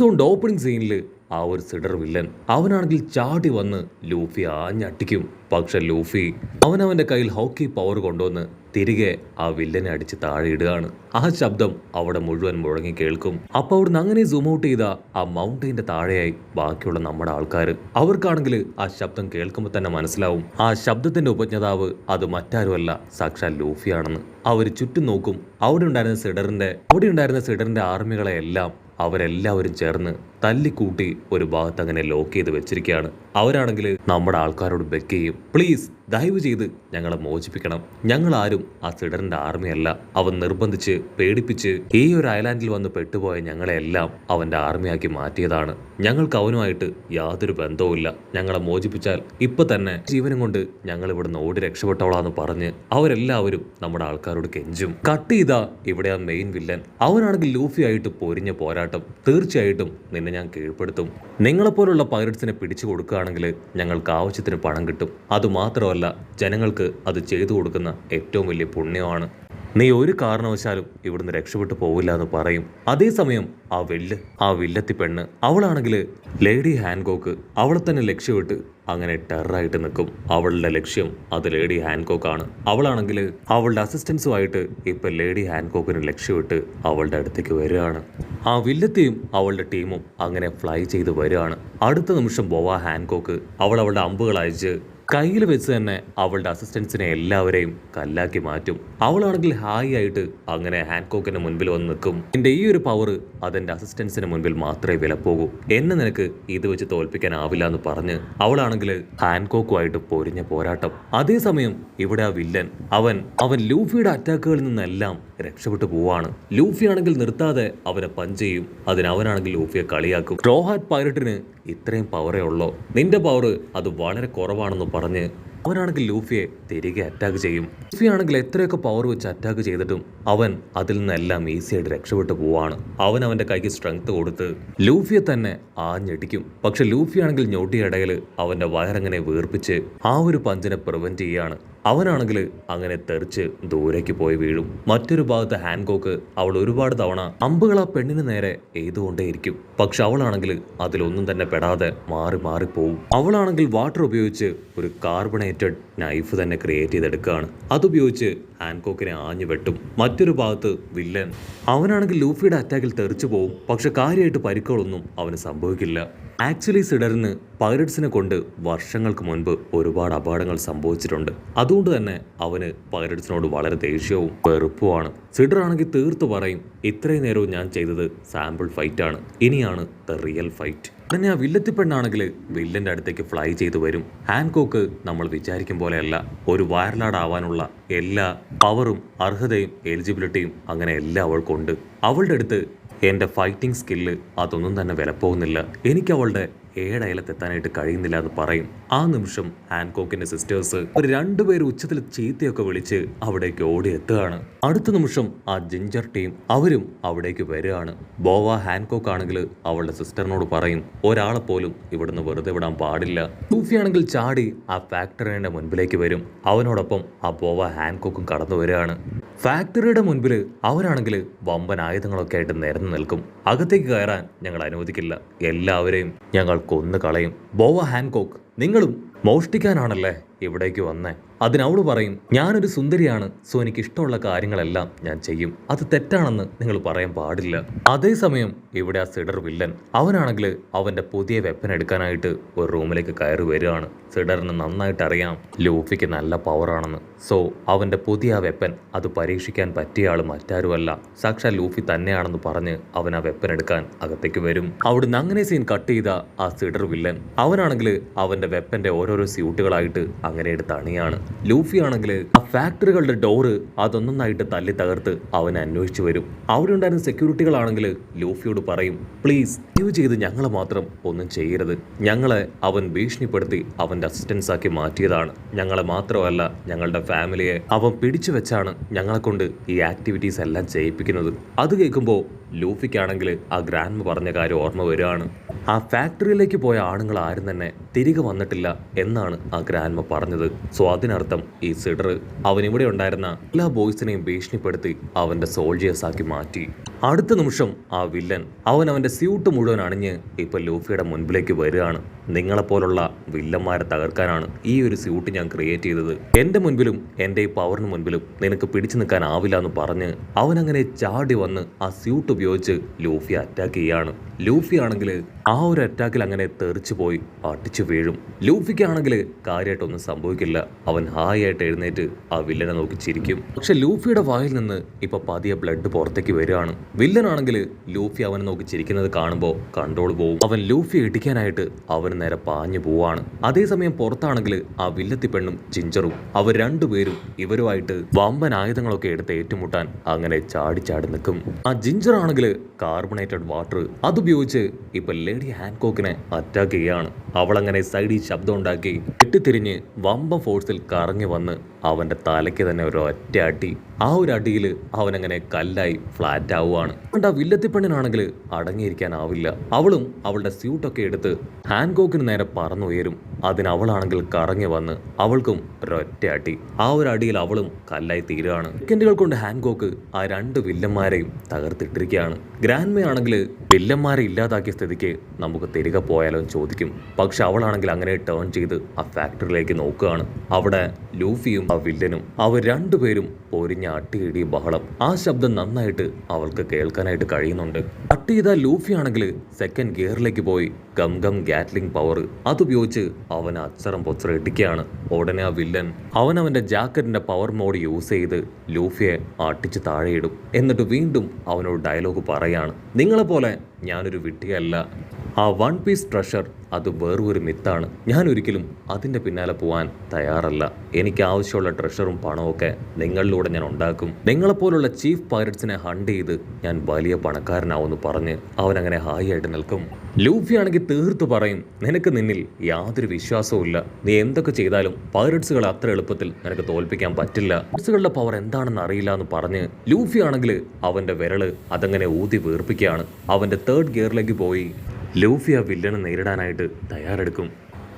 സോണ്ട് opening സീനിൽ ആ ഒരു സിഡർ വില്ലൻ അവനാണെങ്കിൽ ചാടി വന്ന് ലൂഫി ആഞ്ഞടിക്കും. പക്ഷെ ലൂഫി അവനവന്റെ കയ്യിൽ ഹോക്കി പവർ കൊണ്ടുവന്ന് തിരികെ ആ വില്ലനെ അടിച്ച് താഴെ ഇടുകയാണ്. ആ ശബ്ദം അവിടെ മുഴുവൻ മുഴങ്ങി കേൾക്കും. അപ്പൊ അവിടുന്ന് അങ്ങനെ സൂം ഔട്ട് ചെയ്ത ആ മൗണ്ടൈന്റെ താഴെയായി ബാക്കിയുള്ള നമ്മുടെ ആൾക്കാർ. അവർക്കാണെങ്കിൽ ആ ശബ്ദം കേൾക്കുമ്പോൾ തന്നെ മനസ്സിലാവും ആ ശബ്ദത്തിന്റെ ഉപജ്ഞാതാവ് അത് മറ്റാരുമല്ല, സാക്ഷാൽ ലൂഫിയാണെന്ന്. അവർ ചുറ്റും നോക്കും. അവിടെ ഉണ്ടായിരുന്ന സിഡറിന്റെ ആർമികളെ എല്ലാം അവരെല്ലാവരും ചേർന്ന് തല്ലിക്കൂട്ടി ഒരു ഭാഗത്ത് അങ്ങനെ ലോക്ക് ചെയ്ത് വെച്ചിരിക്കുകയാണ്. അവരാണെങ്കിൽ നമ്മുടെ ആൾക്കാരോട് ബെക്ക് ചെയ്യും, പ്ലീസ് ദയവ് ചെയ്ത് ഞങ്ങളെ മോചിപ്പിക്കണം, ഞങ്ങൾ ആരും ആ സിഡറിന്റെ ആർമിയല്ല. അവൻ നിർബന്ധിച്ച് പേടിപ്പിച്ച് ഈ ഒരു ഐലാൻഡിൽ വന്ന് പെട്ടുപോയ ഞങ്ങളെ എല്ലാം അവന്റെ ആർമിയാക്കി മാറ്റിയതാണ്. ഞങ്ങൾക്ക് അവനുമായിട്ട് യാതൊരു ബന്ധവുമില്ല. ഞങ്ങളെ മോചിപ്പിച്ചാൽ ഇപ്പൊ തന്നെ ജീവനും കൊണ്ട് ഞങ്ങൾ ഇവിടുന്ന് ഓടി രക്ഷപ്പെട്ടവളാന്ന് പറഞ്ഞ് അവരെല്ലാവരും നമ്മുടെ ആൾക്കാരോട് കെഞ്ചും. കട്ട് ചെയ്താ ഇവിടെ ആ മെയിൻ വില്ലൻ അവനാണെങ്കിൽ ലൂഫി ആയിട്ട് പൊരിഞ്ഞ പോരാട്ടം. തീർച്ചയായിട്ടും നിന്നെ ഞാൻ കീഴ്പ്പെടുത്തും. നിങ്ങളെപ്പോലുള്ള പൈററ്റ്സിനെ പിടിച്ചു കൊടുക്കുകയാണെങ്കിൽ ഞങ്ങൾക്ക് ആവശ്യത്തിന് പണം കിട്ടും. അതുമാത്രമല്ല, ജനങ്ങൾക്ക് അത് ചെയ്തു കൊടുക്കുന്ന ഏറ്റവും വലിയ പുണ്യമാണ്. നീ ഒരു കാരണവശാലും ഇവിടുന്ന് രക്ഷപ്പെട്ടു പോവില്ല എന്ന് പറയും. അതേസമയം ആ വില്ലത്തി പെണ്ണ് അവളാണെങ്കിൽ ലേഡി ഹാൻകോക്ക് അവളെ തന്നെ ലക്ഷ്യമിട്ട് അങ്ങനെ ടെററായിട്ട് നിൽക്കും. അവളുടെ ലക്ഷ്യം അത് ലേഡി ഹാൻകോക്കാണ്. അവളാണെങ്കിൽ അവളുടെ അസിസ്റ്റൻസുമായിട്ട് ഇപ്പൊ ലേഡി ഹാൻകോക്കിന് ലക്ഷ്യമിട്ട് അവളുടെ അടുത്തേക്ക് വരികയാണ്. ആ വില്ലത്തിയും അവളുടെ ടീമും അങ്ങനെ ഫ്ലൈ ചെയ്ത് വരികയാണ്. അടുത്ത നിമിഷം ബോവ ഹാൻകോക്ക് അവളുടെ അമ്പുകൾ അയച്ച് കയ്യിൽ വെച്ച് തന്നെ അവളുടെ അസിസ്റ്റൻസിനെ എല്ലാവരെയും കല്ലാക്കി മാറ്റും. അവളാണെങ്കിൽ ഹായ് ആയിട്ട് അങ്ങനെ ഹാൻകോക്കിന്റെ മുൻപിൽ വന്ന് നിൽക്കും. എന്റെ ഈ ഒരു പവർ അതെന്റെ അസിസ്റ്റൻസിന് മുൻപിൽ മാത്രമേ വിലപ്പോകൂ, എന്നെ നിനക്ക് ഇത് വെച്ച് തോൽപ്പിക്കാനാവില്ല എന്ന് പറഞ്ഞ് അവളാണെങ്കിൽ ഹാൻകോക്കുമായിട്ട് പൊരിഞ്ഞ പോരാട്ടം. അതേസമയം ഇവിടെ ആ വില്ലൻ അവൻ ലൂഫിയുടെ അറ്റാക്കുകളിൽ നിന്നെല്ലാം രക്ഷപ്പെട്ടു പോവാണ്. ലൂഫി ആണെങ്കിൽ നിർത്താതെ അവനെ പഞ്ച് ചെയ്യും. അവനാണെങ്കിൽ ലൂഫിയെ കളിയാക്കും. റോഹാറ്റ് പൈററ്റിന് ഇത്രയും പവറേ ഉള്ളോ, നിന്റെ പവർ അത് വളരെ കുറവാണെന്ന് പറഞ്ഞ് അവനാണെങ്കിൽ ലൂഫിയെ തിരികെ അറ്റാക്ക് ചെയ്യും. ലൂഫി ആണെങ്കിൽ എത്രയൊക്കെ പവർ വെച്ച് അറ്റാക്ക് ചെയ്തിട്ടും അവൻ അതിൽ നിന്നെല്ലാം ഈസിയായിട്ട് രക്ഷപ്പെട്ടു പോവാണ്. അവന്റെ കൈക്ക് സ്ട്രെങ്ത് കൊടുത്ത് ലൂഫിയെ തന്നെ ആഞ്ഞടിക്കും. പക്ഷെ ലൂഫി ആണെങ്കിൽ ഞൊട്ടിയിടയിൽ അവന്റെ വയറങ്ങനെ വീർപ്പിച്ച് ആ ഒരു പഞ്ചിനെ പ്രിവെന്റ് ചെയ്യാണ്. അവനാണെങ്കിൽ അങ്ങനെ തെറിച്ച് ദൂരേക്ക് പോയി വീഴും. മറ്റൊരു ഭാഗത്ത് ഹാൻകോക്ക് അവൾ ഒരുപാട് തവണ അമ്പുകൾ ആ പെണ്ണിന് നേരെ എയ്തുകൊണ്ടേയിരിക്കും. പക്ഷെ അവളാണെങ്കിൽ അതിലൊന്നും തന്നെ പെടാതെ മാറിപ്പോവും. അവളാണെങ്കിൽ വാട്ടർ ഉപയോഗിച്ച് ഒരു കാർബണേറ്റഡ് നൈഫ് തന്നെ ക്രിയേറ്റ് ചെയ്തെടുക്കുകയാണ്. അതുപയോഗിച്ച് ഹാൻകോക്കിനെ ആഞ്ഞു വെട്ടും. മറ്റൊരു ഭാഗത്ത് വില്ലൻ അവനാണെങ്കിൽ ലൂഫിയുടെ അറ്റാക്കിൽ തെറിച്ചു പോവും. പക്ഷെ കാര്യമായിട്ട് പരിക്കുകളൊന്നും അവന് സംഭവിക്കില്ല. ആക്ച്വലി സിഡറിന് പൈററ്റ്സിനെ കൊണ്ട് വർഷങ്ങൾക്ക് മുൻപ് ഒരുപാട് അപകടങ്ങൾ സംഭവിച്ചിട്ടുണ്ട്. അതുകൊണ്ട് തന്നെ അവന് പൈററ്റ്സിനോട് വളരെ ദേഷ്യവും വെറുപ്പുമാണ്. സിഡർ ആണെങ്കിൽ തീർത്തു പറയും, ഇത്രയും നേരവും ഞാൻ ചെയ്തത് സാമ്പിൾ ഫൈറ്റ് ആണ്, ഇനിയാണ് ദ റിയൽ ഫൈറ്റ്. പിന്നെ ആ വില്ലത്തി പെണ്ണാണെങ്കിൽ വില്ലന്റെ അടുത്തേക്ക് ഫ്ലൈ ചെയ്തു വരും. ഹാൻകോക്ക് നമ്മൾ വിചാരിക്കും പോലെയല്ല. ഒരു വയർലാടാവാനുള്ള എല്ലാ പവറും അർഹതയും എലിജിബിലിറ്റിയും അങ്ങനെ എല്ലാം അവൾക്കുണ്ട്. അവളുടെ അടുത്ത് എൻ്റെ ഫൈറ്റിംഗ് സ്കില്ല് അതൊന്നും തന്നെ വിലപ്പോകുന്നില്ല, എനിക്ക് അവളുടെ ഏഴയലത്തെത്താനായിട്ട് കഴിയുന്നില്ല എന്ന് പറയും. ആ നിമിഷം ഹാൻകോക്കിന്റെ സിസ്റ്റേഴ്സ് ഒരു രണ്ടുപേരും ഉച്ചത്തിൽ ചീത്തയൊക്കെ വിളിച്ച് അവിടേക്ക് ഓടി എത്തുകയാണ്. അടുത്ത നിമിഷം ആ ജിഞ്ചർ ടീം അവരും അവിടേക്ക് വരികയാണ്. ബോവ ഹാൻകോക്ക് ആണെങ്കിൽ അവളുടെ സിസ്റ്ററിനോട് പറയും, ഒരാളെ പോലും ഇവിടുന്ന് വെറുതെ വിടാൻ പാടില്ല. ലൂഫി ആണെങ്കിൽ ചാടി ആ ഫാക്ടറിയുടെ മുൻപിലേക്ക് വരും. അവനോടൊപ്പം ആ ബോവ ഹാൻകോക്കും കടന്നു വരികയാണ്. ഫാക്ടറിയുടെ മുൻപിൽ അവരാണെങ്കിൽ വമ്പൻ ആയുധങ്ങളൊക്കെ ആയിട്ട് നിരന്ന് നിൽക്കും. അകത്തേക്ക് കയറാൻ ഞങ്ങൾ അനുവദിക്കില്ല, എല്ലാവരെയും ഞങ്ങൾ കൊന്നു കളയും. ബോവ ഹാൻകോക്ക്, നിങ്ങളും മോഷ്ടിക്കാനാണല്ലേ ഇവിടേക്ക് വന്നേ? അതിനവള് പറയും, ഞാനൊരു സുന്ദരിയാണ്, സോ എനിക്ക് ഇഷ്ടമുള്ള കാര്യങ്ങളെല്ലാം ഞാൻ ചെയ്യും, അത് തെറ്റാണെന്ന് നിങ്ങൾ പറയാൻ പാടില്ല. അതേസമയം ഇവിടെ ആ സിഡർ വില്ലൻ അവനാണെങ്കിൽ അവന്റെ പുതിയ വെപ്പൻ എടുക്കാനായിട്ട് ഒരു റൂമിലേക്ക് കയറി വരികയാണ്. സിഡറിന് നന്നായിട്ട് അറിയാം ലൂഫിക്ക് നല്ല പവറാണെന്ന്. സോ അവന്റെ പുതിയ വെപ്പൻ അത് പരീക്ഷിക്കാൻ പറ്റിയ ആൾ മറ്റാരുമല്ല, സാക്ഷാൽ ലൂഫി തന്നെയാണെന്ന് പറഞ്ഞ് അവൻ ആ വെപ്പൻ എടുക്കാൻ അകത്തേക്ക് വരും. അവിടുന്ന് അങ്ങനെ സീൻ കട്ട് ചെയ്ത ആ സിഡർ വില്ലൻ അവനാണെങ്കിൽ അവന്റെ വെപ്പന്റെ ഓരോരോ സ്യൂട്ടുകളായിട്ട് അങ്ങനെ എടുത്ത് അണിയാണ്. ലൂഫി ആണെങ്കിൽ ആ ഫാക്ടറികളുടെ ഡോറ് അതൊന്നായിട്ട് തല്ലി തകർത്ത് അവനെ അന്വേഷിച്ചു വരും. അവിടെ ഉണ്ടായിരുന്ന സെക്യൂരിറ്റികളാണെങ്കിൽ ലൂഫിയോട് പറയും, പ്ലീസ് ദയവ് ചെയ്ത് ഞങ്ങളെ മാത്രം ഒന്നും ചെയ്യരുത്, ഞങ്ങളെ അവൻ ഭീഷണിപ്പെടുത്തി അവന്റെ അസിസ്റ്റൻസ് ആക്കി മാറ്റിയതാണ്, ഞങ്ങളെ മാത്രമല്ല ഞങ്ങളുടെ ഫാമിലിയെ അവൻ പിടിച്ചു വെച്ചാണ് ഞങ്ങളെ കൊണ്ട് ഈ ആക്ടിവിറ്റീസ് എല്ലാം ചെയ്യിപ്പിക്കുന്നത്. അത് കേൾക്കുമ്പോൾ ലൂഫിക്കാണെങ്കിൽ ആ ഗ്രാൻഡ് പറഞ്ഞ കാര്യം ഓർമ്മ വരികയാണ്. ആ ഫാക്ടറിയിലേക്ക് പോയ ആണുങ്ങൾ ആരും തന്നെ തിരികെ വന്നിട്ടില്ല എന്നാണ് ആ ഗ്രാൻഡ്മ പറഞ്ഞത്. സോ അതിനർത്ഥം ഈ സിഡർ അവൻ ഇവിടെ ഉണ്ടായിരുന്ന എല്ലാ ബോയ്സിനെയും ഭീഷണിപ്പെടുത്തി അവന്റെ സോൾജിയേഴ്സ് ആക്കി മാറ്റി. അടുത്ത നിമിഷം ആ വില്ലൻ അവന്റെ സ്യൂട്ട് മുഴുവൻ അണിഞ്ഞ് ഇപ്പൊ ലൂഫിയുടെ മുൻപിലേക്ക് വരികയാണ്. നിങ്ങളെപ്പോലുള്ള വില്ലന്മാരെ തകർക്കാനാണ് ഈ ഒരു സ്യൂട്ട് ഞാൻ ക്രിയേറ്റ് ചെയ്തത്. എന്റെ മുൻപിലും എന്റെ ഈ പവറിന് മുൻപിലും നിനക്ക് പിടിച്ചു നിൽക്കാനാവില്ല എന്ന് പറഞ്ഞ് അവനങ്ങനെ ചാടി വന്ന് ആ സ്യൂട്ട് ഉപയോഗിച്ച് ലൂഫി അറ്റാക്ക് ചെയ്യാണ്. ലൂഫി ആണെങ്കിൽ ആ ഒരു അറ്റാക്കിൽ അങ്ങനെ തെറിച്ചു പോയി അടിച്ചു വീഴും. ലൂഫിക്കാണെങ്കിൽ കാര്യമായിട്ടൊന്നും സംഭവിക്കില്ല. അവൻ ഹായ് ആയിട്ട് എഴുന്നേറ്റ് ആ വില്ലനെ നോക്കി ചിരിക്കും. പക്ഷെ ലൂഫിയുടെ വായിൽ നിന്ന് ഇപ്പൊ പതിയെ ബ്ലഡ് പുറത്തേക്ക് വരികയാണ്. വില്ലനാണെങ്കിൽ ലൂഫി അവനെ നോക്കി ചിരിക്കുന്നത് കാണുമ്പോൾ കൺട്രോൾ പോവും. അവൻ ലൂഫി ഇടിക്കാനായിട്ട് അവന് നേരെ പാഞ്ഞു പോവാണ്. അതേസമയം പുറത്താണെങ്കിൽ ആ വില്ലത്തി പെണ്ണും ജിഞ്ചറും അവർ രണ്ടുപേരും ഇവരുമായിട്ട് വമ്പൻ ആയുധങ്ങളൊക്കെ എടുത്ത് ഏറ്റുമുട്ടാൻ അങ്ങനെ ചാടി ചാടി നിൽക്കും. ആ ജിഞ്ചർ ആണെങ്കിൽ കാർബണേറ്റഡ് വാട്ടർ അതുപയോഗിച്ച് ഇപ്പൊ ലേഡി ഹാൻകോക്കിനെ അറ്റാക്ക് ചെയ്യാണ്. അവളങ്ങനെ സൈഡിൽ ശബ്ദം ഉണ്ടാക്കി കെട്ടിത്തിരിഞ്ഞ് വമ്പ ഫോഴ്സിൽ കറങ്ങി വന്ന് അവന്റെ തലയ്ക്ക് തന്നെ ഒരു ഒറ്റ അടി. ആ ഒരു അടിയിൽ അവനങ്ങനെ കല്ലായി ഫ്ലാറ്റ് ആവുകയാണ്. അതുകൊണ്ട് ആ വില്ലത്തിപ്പെണ്ണിനാണെങ്കിൽ അടങ്ങിയിരിക്കാനാവില്ല. അവളും അവളുടെ സ്യൂട്ടൊക്കെ എടുത്ത് ഹാൻകോക്കിന് നേരെ പറന്നുയരും. അതിനവളാണെങ്കിൽ കറങ്ങി വന്ന് അവൾക്കും ഒരൊറ്റ അടി. ആ ഒരു അടിയിൽ അവളും കല്ലായി തീരുകയാണ്. സെക്കൻഡുകൾ കൊണ്ട് ഹാൻകോക്ക് ആ രണ്ട് വില്ലന്മാരെയും തകർത്തിട്ടിരിക്കുകയാണ്. ഗ്രാൻഡ്മയാണെങ്കിൽ വില്ലന്മാരെ ഇല്ലാതാക്കിയ സ്ഥിതിക്ക് നമുക്ക് തിരികെ പോയാലോ എന്ന് ചോദിക്കും. പക്ഷെ അവളാണെങ്കിൽ അങ്ങനെ ടേൺ ചെയ്ത് ആ ഫാക്ടറിയിലേക്ക് നോക്കുകയാണ്. അവിടെ ലൂഫിയും ആ വില്ലനും അവർ രണ്ടുപേരും പൊരിഞ്ഞ അട്ടിയിടി ബഹളം. ആ ശബ്ദം നന്നായിട്ട് അവൾക്ക് കേൾക്കാനായിട്ട് കഴിയുന്നുണ്ട്. കട്ട് ചെയ്ത ലൂഫി ആണെങ്കിൽ സെക്കൻഡ് ഗിയറിലേക്ക് പോയി ഗം ഗം ഗാറ്റ്ലിംഗ് പവർ അതുപയോഗിച്ച് അവൻ അച്ചറം പൊച്ചറ ഇടിക്കുകയാണ്. ഉടനെ ആ വില്ലൻ അവന്റെ ജാക്കറ്റിന്റെ പവർ മോഡ് യൂസ് ചെയ്ത് ലൂഫിയെ അട്ടിച്ച് താഴെയിടും. എന്നിട്ട് വീണ്ടും അവനോട് ഡയലോഗ് പറയാണ്, നിങ്ങളെപ്പോലെ ഞാനൊരു വിഡ്ഢിയല്ല. ആ വൺ പീസ് ട്രഷർ അത് വേറൊരു മിത്താണ്. ഞാൻ ഒരിക്കലും അതിൻ്റെ പിന്നാലെ പോകാൻ തയ്യാറല്ല. എനിക്ക് ആവശ്യമുള്ള ട്രഷറും പണമൊക്കെ നിങ്ങളിലൂടെ ഞാൻ ഉണ്ടാക്കും. നിങ്ങളെപ്പോലുള്ള ചീഫ് പൈററ്റ്സിനെ ഹണ്ട് ചെയ്ത് ഞാൻ വലിയ പണക്കാരനാവുമെന്ന് പറഞ്ഞ് അവനങ്ങനെ ഹായ് ആയിട്ട് നിൽക്കും. ലൂഫി ആണെങ്കിൽ തീർത്തു പറയും, നിനക്ക് നിന്നിൽ യാതൊരു വിശ്വാസവും ഇല്ല. നീ എന്തൊക്കെ ചെയ്താലും പൈററ്റ്സുകളെ അത്ര എളുപ്പത്തിൽ നിനക്ക് തോൽപ്പിക്കാൻ പറ്റില്ല. പൈററ്റ്സുകളുടെ പവർ എന്താണെന്ന് അറിയില്ല എന്ന് പറഞ്ഞ് ലൂഫി ആണെങ്കിൽ അവന്റെ വിരല് അതങ്ങനെ ഊതി വീർപ്പിക്കുകയാണ്. അവന്റെ തേർഡ് ഗിയറിലേക്ക് പോയി ലൂഫി ആ വില്ലനെ നേരിടാനായിട്ട് തയ്യാറെടുക്കും.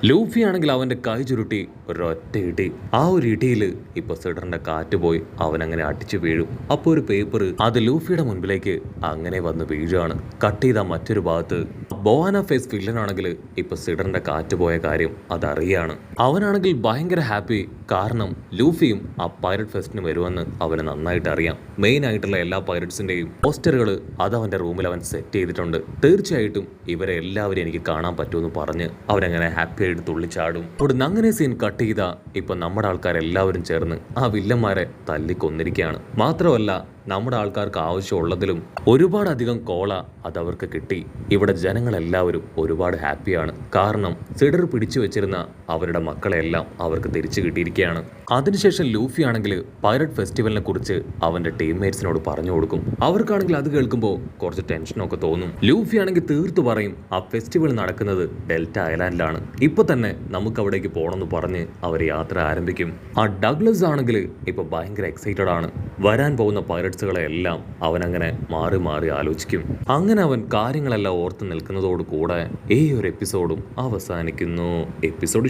ലൂഫി ആണെങ്കിൽ അവന്റെ കൈ ചുരുട്ടി ഒരൊറ്റ ഇടി. ആ ഒരു ഇടിയിൽ ഇപ്പൊ സിഡറിന്റെ കാറ്റ് പോയി അവനങ്ങനെ അടിച്ചു വീഴും. അപ്പോൾ ഒരു പേപ്പർ അത് ലൂഫിയുടെ മുൻപിലേക്ക് അങ്ങനെ വന്ന് വീഴുകയാണ്. കട്ട് ചെയ്ത മറ്റൊരു ഭാഗത്ത് ബോവാന ഫേസ് വില്ലനാണെങ്കിൽ ഇപ്പൊ സിഡറിന്റെ കാറ്റ് പോയ കാര്യം അതറിയാണ്. അവനാണെങ്കിൽ ഭയങ്കര ഹാപ്പി. കാരണം ലൂഫിയും ആ പൈററ്റ് ഫെസ്റ്റിന് വരുമെന്ന് അവന് നന്നായിട്ട് അറിയാം. മെയിൻ ആയിട്ടുള്ള എല്ലാ പൈററ്റ്സിന്റെയും പോസ്റ്ററുകൾ അത് അവന്റെ റൂമിൽ അവൻ സെറ്റ് ചെയ്തിട്ടുണ്ട്. തീർച്ചയായിട്ടും ഇവരെ എല്ലാവരും എനിക്ക് കാണാൻ പറ്റുമെന്ന് പറഞ്ഞ് അവനങ്ങനെ ഹാപ്പി ആയിട്ട് തുള്ളിച്ചാടും. അവിടുന്ന് അങ്ങനെ സീൻ കട്ട് ചെയ്ത ഇപ്പൊ നമ്മുടെ ആൾക്കാരെല്ലാവരും ചേർന്ന് ആ വില്ലന്മാരെ തല്ലിക്കൊന്നിരിക്കുകയാണ്. മാത്രമല്ല നമ്മുടെ ആൾക്കാർക്ക് ആവശ്യമുള്ളതിലും ഒരുപാടധികം കോള അതവർക്ക് കിട്ടി. ഇവിടെ ജനങ്ങളെല്ലാവരും ഒരുപാട് ഹാപ്പിയാണ്. കാരണം സിഡർ പിടിച്ചു വെച്ചിരുന്ന അവരുടെ മക്കളെല്ലാം അവർക്ക് തിരിച്ചു കിട്ടിയിരിക്കുകയാണ്. അതിനുശേഷം ലൂഫി ആണെങ്കിൽ പൈററ്റ് ഫെസ്റ്റിവലിനെ കുറിച്ച് അവന്റെ ടീംമേറ്റ്സിനോട് പറഞ്ഞു കൊടുക്കും. അവർക്കാണെങ്കിൽ അത് കേൾക്കുമ്പോൾ കുറച്ച് ടെൻഷനൊക്കെ തോന്നും. ലൂഫി ആണെങ്കിൽ തീർത്തു പറയും, ആ ഫെസ്റ്റിവൽ നടക്കുന്നത് ഡെൽറ്റ ഐലാൻഡിലാണ്. ഇപ്പൊ തന്നെ നമുക്ക് അവിടേക്ക് പോകണമെന്ന് പറഞ്ഞ് അവർ യാത്ര ആരംഭിക്കും. ആ ഡഗ്ലസ് ആണെങ്കിൽ ഇപ്പൊ ഭയങ്കര എക്സൈറ്റഡ് ആണ്. വരാൻ പോകുന്ന പൈററ്റ്സുകളെല്ലാം അവനങ്ങനെ മാറി മാറി ആലോചിക്കും. അങ്ങനെ അവൻ കാര്യങ്ങളെല്ലാം ഓർത്ത് നിൽക്കുന്നതോട് കൂടെ ഈ ഒരു എപ്പിസോഡും അവസാനിക്കുന്നു. എപ്പിസോഡ്